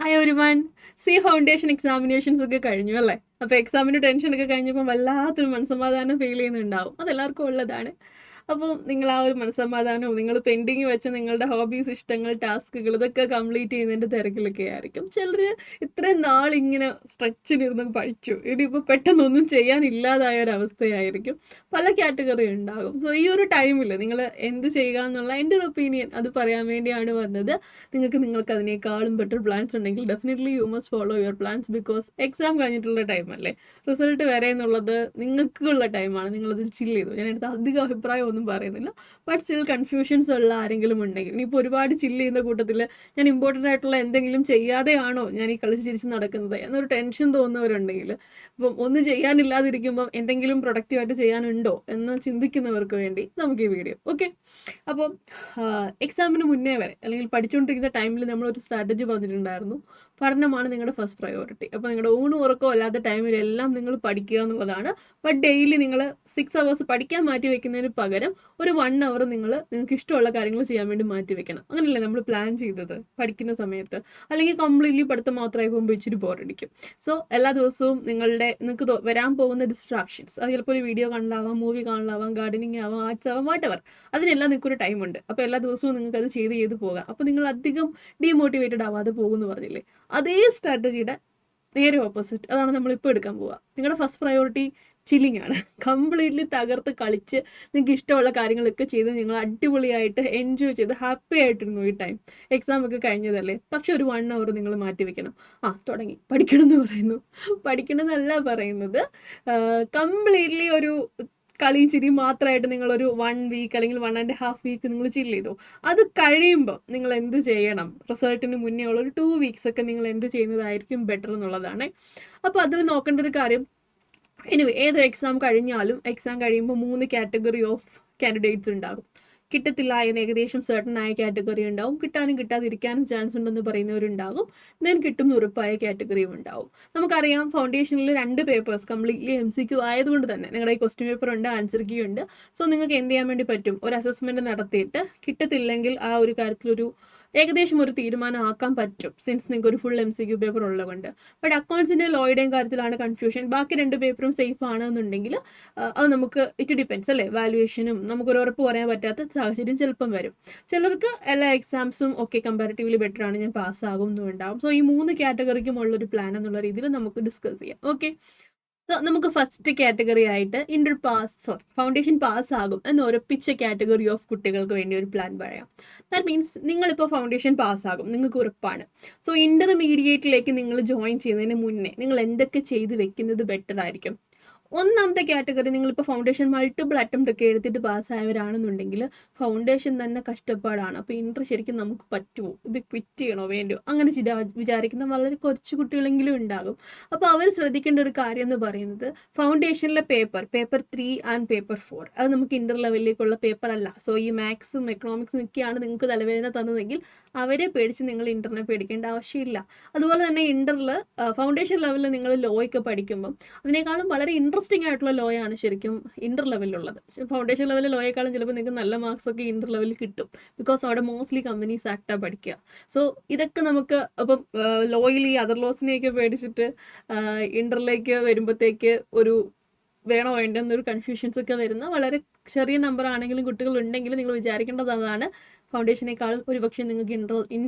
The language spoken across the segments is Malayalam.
Hi everyone. ഫൗണ്ടേഷൻ എക്സാമിനേഷൻസ് ഒക്കെ കഴിഞ്ഞു അല്ലേ? അപ്പോൾ എക്സാമിൻ്റെ ടെൻഷനൊക്കെ കഴിഞ്ഞപ്പോൾ വല്ലാത്തൊരു മനസ്സമാധാനം ഫീൽ ചെയ്യുന്നുണ്ടാവും. അതെല്ലാവർക്കും ഉള്ളതാണ്. അപ്പോൾ നിങ്ങൾ ആ ഒരു മനസ്സമാധാനവും നിങ്ങൾ പെൻഡിങ് വെച്ച നിങ്ങളുടെ ഹോബീസ്, ഇഷ്ടങ്ങൾ, ടാസ്കുകൾ ഇതൊക്കെ കംപ്ലീറ്റ് ചെയ്യുന്നതിൻ്റെ തിരക്കിലൊക്കെ ആയിരിക്കും. ചിലർ ഇത്രയും നാളിങ്ങനെ സ്ട്രെച്ചിലിരുന്ന് പഠിച്ചു, ഇനിയിപ്പോൾ പെട്ടെന്നൊന്നും ചെയ്യാനില്ലാതായ ഒരവസ്ഥയായിരിക്കും. പല കാറ്റഗറി ഉണ്ടാകും. സോ ഈ ഒരു ടൈമിൽ നിങ്ങൾ എന്ത് ചെയ്യുക എന്നുള്ള എൻ്റെ ഒരു ഒപ്പീനിയൻ അത് പറയാൻ വേണ്ടിയാണ് വന്നത്. നിങ്ങൾക്ക് അതിനേക്കാളും ബെറ്റർ പ്ലാൻസ് ഉണ്ടെങ്കിൽ definitely you must follow your plans. Because exam കഴിഞ്ഞിട്ടുള്ള ടൈമല്ലേ, റിസൾട്ട് വരെ എന്നുള്ളത് നിങ്ങൾക്കുള്ള ടൈമാണ്. നിങ്ങളതിൽ ചില്ല് ചെയ്തു. ഞാനടുത്ത് അധികം അഭിപ്രായം ഒന്നും പറയുന്നില്ല. ബട്ട് സ്റ്റിൽ കൺഫ്യൂഷൻസ് ഉള്ള ആരെങ്കിലും ഉണ്ടെങ്കിൽ, ഇനിയിപ്പോൾ ഒരുപാട് ചില്ല് ചെയ്യുന്ന കൂട്ടത്തിൽ ഞാൻ ഇമ്പോർട്ടൻ്റ് ആയിട്ടുള്ള എന്തെങ്കിലും ചെയ്യാതെയാണോ ഞാൻ ഈ കളിച്ച് ചിരിച്ച് നടക്കുന്നത് എന്നൊരു ടെൻഷൻ തോന്നുന്നവരുണ്ടെങ്കിൽ, ഇപ്പം ഒന്നും ചെയ്യാനില്ലാതിരിക്കുമ്പം എന്തെങ്കിലും പ്രൊഡക്റ്റീവായിട്ട് ചെയ്യാനുണ്ടോ എന്ന് ചിന്തിക്കുന്നവർക്ക് വേണ്ടി നമുക്ക് ഈ വീഡിയോ ഓക്കെ. അപ്പോൾ എക്സാമിന് മുന്നേ വരെ അല്ലെങ്കിൽ പഠിച്ചുകൊണ്ടിരിക്കുന്ന ടൈമിൽ നമ്മളൊരു സ്ട്രാറ്റജി പറഞ്ഞിട്ടുണ്ടായിരുന്നു. പഠനമാണ് നിങ്ങളുടെ ഫസ്റ്റ് പ്രയോറിറ്റി. അപ്പോൾ നിങ്ങളുടെ ഊണ് ഉറക്കമോ അല്ലാത്ത ടൈമിലെല്ലാം നിങ്ങൾ പഠിക്കുക എന്നുള്ളതാണ്. ബട്ട് ഡെയിലി നിങ്ങൾ 6 hours പഠിക്കാൻ മാറ്റി വെക്കുന്നതിന് പകരം ഒരു 1 hour നിങ്ങൾക്ക് ഇഷ്ടമുള്ള കാര്യങ്ങൾ ചെയ്യാൻ വേണ്ടി മാറ്റി വെക്കണം. അങ്ങനെയല്ലേ നമ്മൾ പ്ലാൻ ചെയ്തത് പഠിക്കുന്ന സമയത്ത്? അല്ലെങ്കിൽ കംപ്ലീറ്റ്ലി പഠിത്തം മാത്രമായി പോകുമ്പോൾ ഇച്ചിരി ബോറടിക്കും. സോ എല്ലാ ദിവസവും നിങ്ങൾക്ക് വരാൻ പോകുന്ന ഡിസ്ട്രാക്ഷൻസ്, അത് ചിലപ്പോൾ ഒരു വീഡിയോ കാണലാവാം, മൂവി കാണലാവാം, ഗാർഡനിങ് ആവാം, ആർട്സ് ആവാം, വാട്ടെവർ, അതിനെല്ലാം നിങ്ങൾക്കൊരു ടൈമുണ്ട്. അപ്പോൾ എല്ലാ ദിവസവും നിങ്ങൾക്ക് അത് ചെയ്ത് പോകാം. അപ്പോൾ നിങ്ങൾ അധികം ഡീമോട്ടിവേറ്റഡ് ആവാതെ പോകുമെന്ന് പറഞ്ഞില്ലേ, അതേ സ്ട്രാറ്റജിയുടെ നേരെ ഓപ്പോസിറ്റ് അതാണ് നമ്മളിപ്പോൾ എടുക്കാൻ പോവുക. നിങ്ങളുടെ ഫസ്റ്റ് പ്രയോറിറ്റി ചില്ലിങ് ആണ്. കംപ്ലീറ്റ്ലി തകർത്ത് കളിച്ച് നിങ്ങൾക്ക് ഇഷ്ടമുള്ള കാര്യങ്ങളൊക്കെ ചെയ്ത് നിങ്ങൾ അടിപൊളിയായിട്ട് എൻജോയ് ചെയ്ത് ഹാപ്പി ആയിട്ടിരുന്നു ഈ ടൈം. എക്സാം ഒക്കെ കഴിഞ്ഞതല്ലേ, പക്ഷെ ഒരു 1 hour നിങ്ങൾ മാറ്റി വെക്കണം. തുടങ്ങി പഠിക്കണം എന്ന് പറയുന്നു. പഠിക്കണം എന്നല്ല പറയുന്നത്, കംപ്ലീറ്റ്ലി ഒരു കളി ചിരി മാത്രമായിട്ട് നിങ്ങളൊരു 1 week അല്ലെങ്കിൽ 1.5 week നിങ്ങൾ ചില്ല് ചെയ്തു. അത് കഴിയുമ്പോൾ നിങ്ങൾ എന്ത് ചെയ്യണം, റിസൾട്ടിന് മുന്നേ ഉള്ള ഒരു 2 weeks ഒക്കെ നിങ്ങൾ എന്ത് ചെയ്യുന്നതായിരിക്കും ബെറ്റർ എന്നുള്ളതാണ്. അപ്പോൾ അതിൽ നോക്കേണ്ട ഒരു കാര്യം, എനിവേ ഏത് എക്സാം കഴിഞ്ഞാലും എക്സാം കഴിയുമ്പോൾ 3 കാറ്റഗറി ഓഫ് കാൻഡിഡേറ്റ്സ് ഉണ്ടാകും. കിട്ടത്തില്ല എന്ന് ഏകദേശം സർട്ടൺ ആയ കാറ്റഗറി ഉണ്ടാവും, കിട്ടാനും കിട്ടാതിരിക്കാനും ചാൻസ് ഉണ്ടെന്ന് പറയുന്നവരുണ്ടാകും, ദെൻ കിട്ടും ഉറപ്പായ കാറ്റഗറിയും ഉണ്ടാവും. നമുക്കറിയാം ഫൗണ്ടേഷനിൽ 2 പേപ്പേഴ്സ് കംപ്ലീറ്റ്ലി MCQ ആയതുകൊണ്ട് തന്നെ നിങ്ങളുടെ ഈ ക്വസ്റ്റ്യൻ പേപ്പർ ഉണ്ട്, ആൻസർ കീ ഉണ്ട്. സോ നിങ്ങൾക്ക് എന്ത് ചെയ്യാൻ വേണ്ടി പറ്റും, ഒരു അസസ്മെൻറ്റ് നടത്തിയിട്ട് കിട്ടത്തില്ലെങ്കിൽ ആ ഒരു കാര്യത്തിലൊരു ഏകദേശം ഒരു തീരുമാനം ആക്കാൻ പറ്റും, സിൻസ് നിങ്ങൾക്ക് ഒരു ഫുൾ MCQ പേപ്പർ ഉള്ളതുകൊണ്ട്. ബട്ട് അക്കൗണ്ട്സിൻ്റെ ലോയുടെയും കാര്യത്തിലാണ് കൺഫ്യൂഷൻ. ബാക്കി 2 പേപ്പറും സേഫ് ആണെന്നുണ്ടെങ്കിൽ അത് നമുക്ക് ഇറ്റ് ഡിപ്പെൻസ് അല്ലേ, വാല്യുവേഷനും നമുക്കൊരു ഉറപ്പ് പറയാൻ പറ്റാത്ത സാഹചര്യം ചിലപ്പം വരും. ചിലർക്ക് എല്ലാ എക്സാംസും ഒക്കെ കമ്പാരിറ്റീവ്ലി ബെറ്റർ ആണ്, ഞാൻ പാസ്സാകും എന്നുണ്ടാവും. സോ ഈ 3 കാറ്റഗറിക്കും ഉള്ളൊരു പ്ലാൻ എന്നുള്ള രീതിയിൽ നമുക്ക് ഡിസ്കസ് ചെയ്യാം ഓക്കെ. നമുക്ക് ഫസ്റ്റ് കാറ്റഗറി ആയിട്ട് ഫൗണ്ടേഷൻ പാസ് ആകും എന്ന് ഉറപ്പിച്ച കാറ്റഗറി ഓഫ് കുട്ടികൾക്ക് വേണ്ടി ഒരു പ്ലാൻ പറയാം. ദാറ്റ് മീൻസ് നിങ്ങളിപ്പോൾ ഫൗണ്ടേഷൻ പാസ്സാകും, നിങ്ങൾക്ക് ഉറപ്പാണ്. സോ ഇന്റർമീഡിയറ്റിലേക്ക് നിങ്ങൾ ജോയിൻ ചെയ്യുന്നതിന് മുന്നേ നിങ്ങൾ എന്തൊക്കെ ചെയ്ത് വെക്കുന്നത് ബെറ്റർ ആയിരിക്കും? ഒന്നാമത്തെ കാറ്റഗറി, നിങ്ങളിപ്പോൾ ഫൗണ്ടേഷൻ മൾട്ടിപ്പിൾ അറ്റംപ്റ്റ് ഒക്കെ എടുത്തിട്ട് പാസ്സായവരാണെന്നുണ്ടെങ്കിൽ ഫൗണ്ടേഷൻ തന്നെ കഷ്ടപ്പാടാണ്. അപ്പോൾ ഇന്റർ ശരിക്കും നമുക്ക് പറ്റുമോ, ഇത് ക്വിറ്റ് ചെയ്യണോ വേണ്ടോ, അങ്ങനെ വിചാരിക്കുന്ന വളരെ കുറച്ച് കുട്ടികളെങ്കിലും ഉണ്ടാകും. അപ്പോൾ അവർ ശ്രദ്ധിക്കേണ്ട ഒരു കാര്യം എന്ന് പറയുന്നത്, ഫൗണ്ടേഷനിലെ പേപ്പർ 3 ആൻഡ് പേപ്പർ 4 അത് നമുക്ക് ഇന്റർ ലെവലിലേക്കുള്ള പേപ്പർ അല്ല. സോ ഈ മാത്സും എക്കണോമിക്സും ഒക്കെയാണ് നിങ്ങൾക്ക് തലവേദന തന്നതെങ്കിൽ അവരെ പേടിച്ച് നിങ്ങൾ ഇന്ററിനെ പേടിക്കേണ്ട ആവശ്യമില്ല. അതുപോലെ തന്നെ ഇന്ററിൽ ഫൗണ്ടേഷൻ ലെവലിൽ നിങ്ങൾ ലോയൊക്കെ പഠിക്കുമ്പം അതിനേക്കാളും വളരെ ഇൻട്രസ്റ്റിംഗ് ആയിട്ടുള്ള ലോ ആണ് ശരിക്കും ഇന്റർ ലെവലിലുള്ളത്. ഫൗണ്ടേഷൻ ലെവലിൽ ലോയേക്കാളും ചിലപ്പോൾ നിങ്ങൾക്ക് നല്ല മാർക്സ് ഒക്കെ ഇന്റർ ലെവലിൽ കിട്ടും. ബിക്കോസ് അവിടെ മോസ്റ്റ്ലി കമ്പനീസ് ആക്റ്റാണ് പഠിക്കുക. സോ ഇതൊക്കെ നമുക്ക് അപ്പം ലോയിൽ ഈ അതർ ലോസിനെയൊക്കെ പേടിച്ചിട്ട് ഇന്ററിലേക്ക് വരുമ്പോഴത്തേക്ക് ഒരു വേണോ വേണ്ടോ എന്നൊരു കൺഫ്യൂഷൻസ് ഒക്കെ വരുന്ന വളരെ ചെറിയ നമ്പർ ആണെങ്കിലും കുട്ടികൾ ഉണ്ടെങ്കിലും നിങ്ങൾ വിചാരിക്കേണ്ടത് അതാണ്, ഫൗണ്ടേഷനേക്കാളും ഒരുപക്ഷെ നിങ്ങൾക്ക്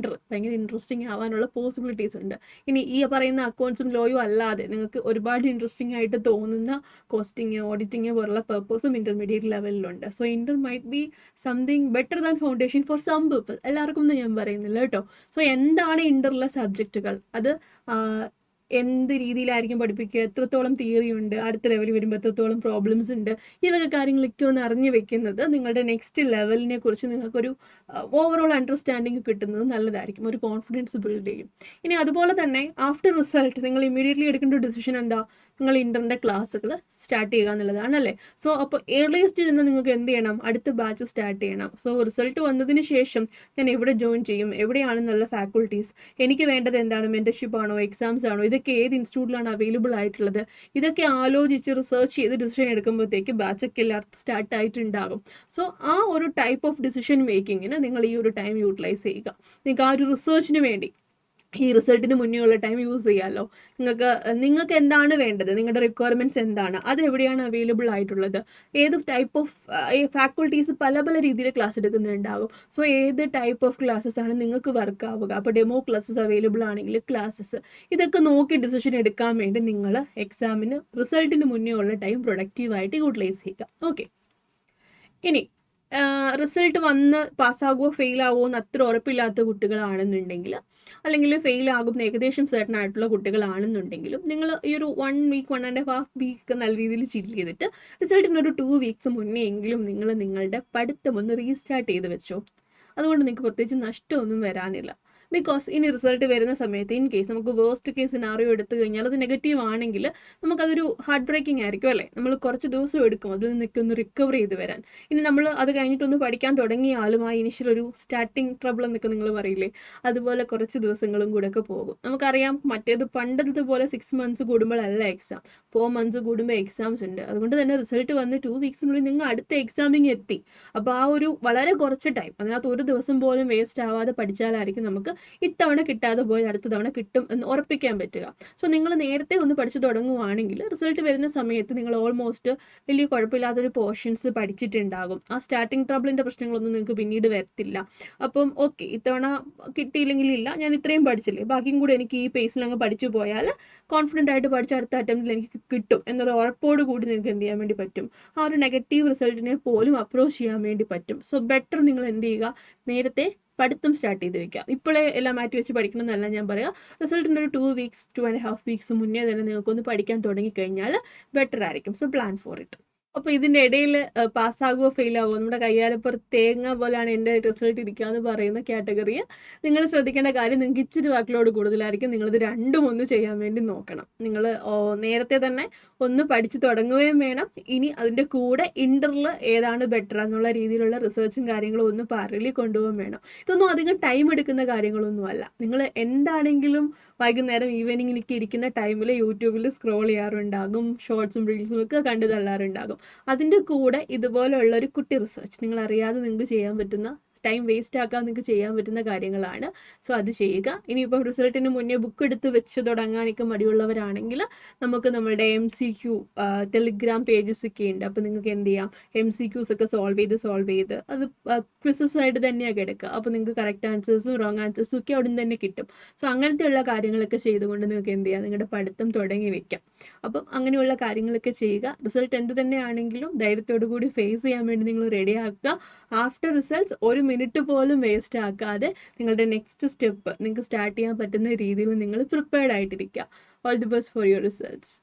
ഭയങ്കര ഇൻട്രസ്റ്റിംഗ് ആവാനുള്ള പോസിബിലിറ്റീസ് ഉണ്ട്. ഇനി ഈ പറയുന്ന അക്കൗണ്ട്സും ലോയും അല്ലാതെ നിങ്ങൾക്ക് ഒരുപാട് ഇൻട്രസ്റ്റിംഗ് ആയിട്ട് തോന്നുന്ന കോസ്റ്റിംഗ്, ഓഡിറ്റിംഗ് പോലുള്ള പർപ്പസും ഇന്റർമീഡിയറ്റ് ലെവലിലുണ്ട്. So inter might be something better than foundation for some people. എല്ലാവർക്കും ഒന്നും ഞാൻ പറയുന്നില്ല കേട്ടോ. സോ എന്താണ് ഇന്ററിലെ സബ്ജക്റ്റുകൾ, അത് എന്ത് രീതിയിലായിരിക്കും പഠിപ്പിക്കുക, എത്രത്തോളം തിയറി ഉണ്ട്, അടുത്ത ലെവലിൽ വരുമ്പോൾ എത്രത്തോളം പ്രോബ്ലംസ് ഉണ്ട്, ഇവയൊക്കെ കാര്യങ്ങളൊക്കെ ഒന്ന് അറിഞ്ഞു വെക്കുന്നത് നിങ്ങളുടെ നെക്സ്റ്റ് ലെവലിനെ കുറിച്ച് നിങ്ങൾക്കൊരു ഓവറോൾ അണ്ടർസ്റ്റാൻഡിങ് കിട്ടുന്നത് നല്ലതായിരിക്കും, ഒരു കോൺഫിഡൻസ് ബിൽഡ് ചെയ്യും. ഇനി അതുപോലെ തന്നെ ആഫ്റ്റർ റിസൾട്ട് നിങ്ങൾ ഇമ്മീഡിയറ്റ്ലി എടുക്കേണ്ട ഒരു ഡിസിഷൻ എന്താ, നിങ്ങൾ ഇന്ററിൻ്റെ ക്ലാസ്സുകൾ സ്റ്റാർട്ട് ചെയ്യുക എന്നുള്ളതാണ് അല്ലേ. സോ അപ്പോൾ ഏർലിയസ്റ്റ് തന്നെ നിങ്ങൾക്ക് എന്ത് ചെയ്യണം, അടുത്ത ബാച്ച് സ്റ്റാർട്ട് ചെയ്യണം. സോ റിസൾട്ട് വന്നതിന് ശേഷം ഞാൻ എവിടെ ജോയിൻ ചെയ്യും, എവിടെയാണ് നല്ല ഫാക്കൾട്ടീസ്, എനിക്ക് വേണ്ടത് എന്താണ്, മെൻറ്റർഷിപ്പ് ആണോ, എക്സാംസ് ആണോ, ഇതൊക്കെ ഏത് ഇൻസ്റ്റിറ്റ്യൂട്ടിലാണ് അവൈലബിൾ ആയിട്ടുള്ളത്, ഇതൊക്കെ ആലോചിച്ച് റിസർച്ച് ചെയ്ത് ഡിസിഷൻ എടുക്കുമ്പോഴത്തേക്ക് ബാച്ചൊക്കെ എല്ലാവർക്കും സ്റ്റാർട്ട് ആയിട്ടുണ്ടാകും. സോ ആ ഒരു ടൈപ്പ് ഓഫ് ഡിസിഷൻ മേക്കിങ്ങിന് നിങ്ങൾ ഈ ഒരു ടൈം യൂട്ടിലൈസ് ചെയ്യുക. നിങ്ങൾക്ക് ആ ഒരു റിസർച്ചിന് വേണ്ടി ഈ റിസൾട്ടിന് മുന്നേ ഉള്ള ടൈം യൂസ് ചെയ്യാമല്ലോ. നിങ്ങൾക്ക് എന്താണ് വേണ്ടത്, നിങ്ങളുടെ റിക്വയർമെൻറ്റ്സ് എന്താണ്, അത് എവിടെയാണ് അവൈലബിൾ ആയിട്ടുള്ളത്, ഏത് ടൈപ്പ് ഓഫ് ഫാക്കൾട്ടീസ് പല പല രീതിയിൽ ക്ലാസ് എടുക്കുന്നുണ്ടാകും. സോ ഏത് ടൈപ്പ് ഓഫ് ക്ലാസ്സസ് ആണ് നിങ്ങൾക്ക് വർക്ക് ആവുക. അപ്പോൾ ഡെമോ ക്ലാസ്സസ് അവൈലബിൾ ആണെങ്കിൽ ക്ലാസ്സസ് ഇതൊക്കെ നോക്കി ഡിസിഷൻ എടുക്കാൻ വേണ്ടി നിങ്ങൾ എക്സാമിന് റിസൾട്ടിന് മുന്നേ ഉള്ള ടൈം പ്രൊഡക്റ്റീവായിട്ട് യൂട്ടിലൈസ് ചെയ്യുക. ഓക്കെ, ഇനി റിസൾട്ട് വന്ന് പാസ്സാകുമോ ഫെയിലാകുമോ എന്ന് അത്ര ഉറപ്പില്ലാത്ത കുട്ടികളാണെന്നുണ്ടെങ്കിൽ, അല്ലെങ്കിൽ ഫെയിലാകും ഏകദേശം സർട്ടൺ ആയിട്ടുള്ള കുട്ടികളാണെന്നുണ്ടെങ്കിലും, നിങ്ങൾ ഈ ഒരു 1 വീക്ക് 1.5 വീക്ക് നല്ല രീതിയിൽ ചില്ല് ചെയ്തിട്ട് റിസൾട്ടിന് ഒരു 2 വീക്സ് മുന്നേ എങ്കിലും നിങ്ങൾ നിങ്ങളുടെ പഠിത്തം ഒന്ന് റീസ്റ്റാർട്ട് ചെയ്ത് വെച്ചോ. അതുകൊണ്ട് നിങ്ങൾക്ക് പ്രത്യേകിച്ച് നഷ്ടമൊന്നും വരാനില്ല. ബിക്കോസ് ഇനി റിസൾട്ട് വരുന്ന സമയത്ത് ഇൻ കേസ് നമുക്ക് വേസ്റ്റ് കേസ് സിനാറിയോ എടുത്തു കഴിഞ്ഞാൽ അത് നെഗറ്റീവ് ആണെങ്കിൽ നമുക്കതൊരു ഹാർട്ട് ബ്രേക്കിംഗ് ആയിരിക്കും അല്ലേ. നമ്മൾ കുറച്ച് ദിവസം എടുക്കും അതിൽ നിന്നൊക്കെ ഒന്ന് റിക്കവർ ചെയ്ത് വരാൻ. ഇനി നമ്മൾ അത് കഴിഞ്ഞിട്ടൊന്ന് പഠിക്കാൻ തുടങ്ങിയാലും ആ ഇനിഷ്യൽ ഒരു സ്റ്റാർട്ടിങ് ട്രബിൾ എന്നൊക്കെ നിങ്ങൾ പറയില്ലേ, അതുപോലെ കുറച്ച് ദിവസങ്ങളും കൂടെ ഒക്കെ പോകും. നമുക്കറിയാം മറ്റേത് പണ്ടത്തെ പോലെ 6 months കൂടുമ്പോഴല്ല എക്സാം, 4 months കൂടുമ്പോൾ എക്സാംസ് ഉണ്ട്. അതുകൊണ്ട് തന്നെ റിസൾട്ട് വന്ന് 2 വീക്സിനുള്ളിൽ നിങ്ങൾ അടുത്ത എക്സാമിങ് എത്തി. അപ്പോൾ ആ ഒരു വളരെ കുറച്ച് ടൈം, അതിനകത്ത് ഒരു ദിവസം പോലും വേസ്റ്റ് ആവാതെ പഠിച്ചാലായിരിക്കും നമുക്ക് ഇത്തവണ കിട്ടാതെ പോയി അടുത്ത തവണ കിട്ടും എന്ന് ഉറപ്പിക്കാൻ പറ്റുക. സോ നിങ്ങൾ നേരത്തെ ഒന്ന് പഠിച്ചു തുടങ്ങുവാണെങ്കിൽ റിസൾട്ട് വരുന്ന സമയത്ത് നിങ്ങൾ ഓൾമോസ്റ്റ് വലിയ കുഴപ്പമില്ലാത്തൊരു പോർഷൻസ് പഠിച്ചിട്ടുണ്ടാകും. ആ സ്റ്റാർട്ടിങ് ട്രബിളിൻ്റെ പ്രശ്നങ്ങളൊന്നും നിങ്ങൾക്ക് പിന്നീട് വരത്തില്ല. അപ്പം ഓക്കെ, ഇത്തവണ കിട്ടിയില്ലെങ്കിൽ ഇല്ല, ഞാൻ ഇത്രയും പഠിച്ചില്ലേ, ബാക്കിയും കൂടി എനിക്ക് ഈ പേസിൽ അങ്ങ് പഠിച്ചു പോയാൽ കോൺഫിഡൻ്റ് ആയിട്ട് പഠിച്ച അടുത്ത അറ്റംപ്റ്റിൽ എനിക്ക് കിട്ടും എന്നൊരു ഉറപ്പോട് കൂടി നിങ്ങൾക്ക് എന്ത് ചെയ്യാൻ വേണ്ടി പറ്റും, ആ ഒരു നെഗറ്റീവ് റിസൾട്ടിനെ പോലും അപ്രോച്ച് ചെയ്യാൻ വേണ്ടി പറ്റും. സോ ബെറ്റർ നിങ്ങൾ എന്ത് ചെയ്യുക, നേരത്തെ പഠിത്തം സ്റ്റാർട്ട് ചെയ്ത് വെക്കാം. ഇപ്പോഴേ എല്ലാം മാറ്റി വെച്ച് പഠിക്കണം എന്നല്ല ഞാൻ പറയാം. റിസൾട്ടിൻ്റെ ഒരു 2 വീക്സ് 2.5 വീക്സ് മുന്നേ തന്നെ നിങ്ങൾക്കൊന്ന് പഠിക്കാൻ തുടങ്ങിക്കഴിഞ്ഞാൽ ബെറ്റർ ആയിരിക്കും. So plan for it. അപ്പോൾ ഇതിൻ്റെ ഇടയിൽ പാസ്സാകുമോ ഫെയിലാകുമോ, നമ്മുടെ കയ്യാലപ്പുറത്ത് തേങ്ങ പോലെയാണ് എൻ്റെ റിസൾട്ട് ഇരിക്കുക എന്ന് പറയുന്ന കാറ്റഗറിയിൽ നിങ്ങൾ ശ്രദ്ധിക്കേണ്ട കാര്യം, നിങ്ങൾക്ക് ഇച്ചിരി വർക്ക്ലോഡ് കൂടുതലായിരിക്കും. നിങ്ങളിത് രണ്ടും ഒന്ന് ചെയ്യാൻ വേണ്ടി നോക്കണം. നിങ്ങൾ നേരത്തെ തന്നെ ഒന്ന് പഠിച്ചു തുടങ്ങുകയും വേണം. ഇനി അതിൻ്റെ കൂടെ ഇൻ്ററിൽ ഏതാണ് ബെറ്റർ എന്നുള്ള രീതിയിലുള്ള റിസർച്ചും കാര്യങ്ങളും ഒന്ന് പാരലി കൊണ്ടുപോകാൻ വേണം. ഇതൊന്നും അധികം ടൈം എടുക്കുന്ന കാര്യങ്ങളൊന്നുമല്ല. നിങ്ങൾ എന്താണെങ്കിലും വൈകുന്നേരം ഈവനിങ്ങിലേക്ക് ഇരിക്കുന്ന ടൈമിൽ യൂട്യൂബിൽ സ്ക്രോൾ ചെയ്യാറുണ്ടാകും, ഷോർട്സും റീൽസും ഒക്കെ കണ്ടു തള്ളാറുണ്ടാകും. അതിൻ്റെ കൂടെ ഇതുപോലുള്ള ഒരു കുട്ടി റിസർച്ച് നിങ്ങൾ അറിയാതെ നിങ്ങൾക്ക് ചെയ്യാൻ പറ്റുന്ന, ടൈം വേസ്റ്റ് ആക്കാൻ നിങ്ങൾക്ക് ചെയ്യാൻ പറ്റുന്ന കാര്യങ്ങളാണ്. സോ അത് ചെയ്യുക. ഇനിയിപ്പോൾ റിസൾട്ടിന് മുന്നേ ബുക്ക് എടുത്ത് വെച്ച് തുടങ്ങാനൊക്കെ മടിയുള്ളവരാണെങ്കിൽ നമുക്ക് നമ്മളുടെ MCQ ടെലിഗ്രാം പേജസ് ഒക്കെ ഉണ്ട്. അപ്പോൾ നിങ്ങൾക്ക് എന്ത് ചെയ്യാം, MCQs ഒക്കെ സോൾവ് ചെയ്ത് അത് ക്വിസസ് ആയിട്ട് തന്നെയാണ് കിടക്കുക. അപ്പോൾ നിങ്ങൾക്ക് കറക്റ്റ് ആൻസേഴ്സും റോങ് ആൻസേഴ്സും ഒക്കെ അവിടെ നിന്ന് തന്നെ കിട്ടും. സോ അങ്ങനത്തെയുള്ള കാര്യങ്ങളൊക്കെ ചെയ്തുകൊണ്ട് നിങ്ങൾക്ക് എന്ത് ചെയ്യാം, നിങ്ങളുടെ പഠിത്തം തുടങ്ങി വെക്കാം. അപ്പം അങ്ങനെയുള്ള കാര്യങ്ങളൊക്കെ ചെയ്യുക. റിസൾട്ട് എന്ത് തന്നെയാണെങ്കിലും ധൈര്യത്തോടു കൂടി ഫേസ് ചെയ്യാൻ വേണ്ടി നിങ്ങൾ റെഡി ആക്കുക. ആഫ്റ്റർ റിസൾട്ട്സ് 1 മിനിറ്റ് പോലും വേസ്റ്റ് ആക്കാതെ നിങ്ങളുടെ നെക്സ്റ്റ് സ്റ്റെപ്പ് നിങ്ങൾക്ക് സ്റ്റാർട്ട് ചെയ്യാൻ പറ്റുന്ന രീതിയിൽ നിങ്ങൾ പ്രിപ്പയർഡ് ആയിട്ടിരിക്കുക. All the best for your results.